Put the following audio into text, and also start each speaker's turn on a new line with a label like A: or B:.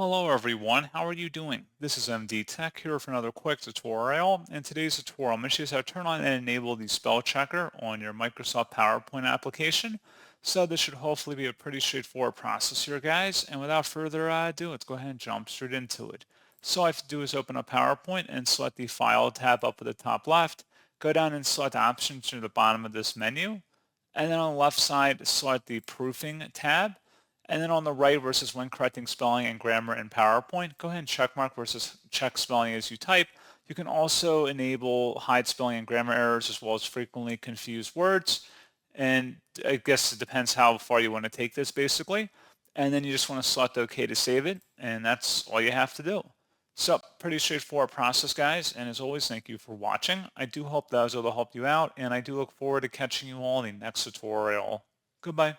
A: Hello everyone, how are you doing? This is MD Tech here for another quick tutorial. In today's tutorial, I'm going to show you how to turn on and enable the spell checker on your Microsoft PowerPoint application. So this should hopefully be a pretty straightforward process here, guys. And without further ado, let's go ahead and jump straight into it. So all I have to do is open up PowerPoint and select the File tab up at the top left. Go down and select Options near the bottom of this menu. And then on the left side, select the Proofing tab. And then on the right where it says when correcting spelling and grammar in PowerPoint, go ahead and check mark where it says check spelling as you type. You can also enable hide spelling and grammar errors as well as frequently confused words. And I guess it depends how far you want to take this basically. And then you just want to select OK to save it. And that's all you have to do. So pretty straightforward process, guys. And as always, thank you for watching. I do hope that I was able to help you out. And I do look forward to catching you all in the next tutorial. Goodbye.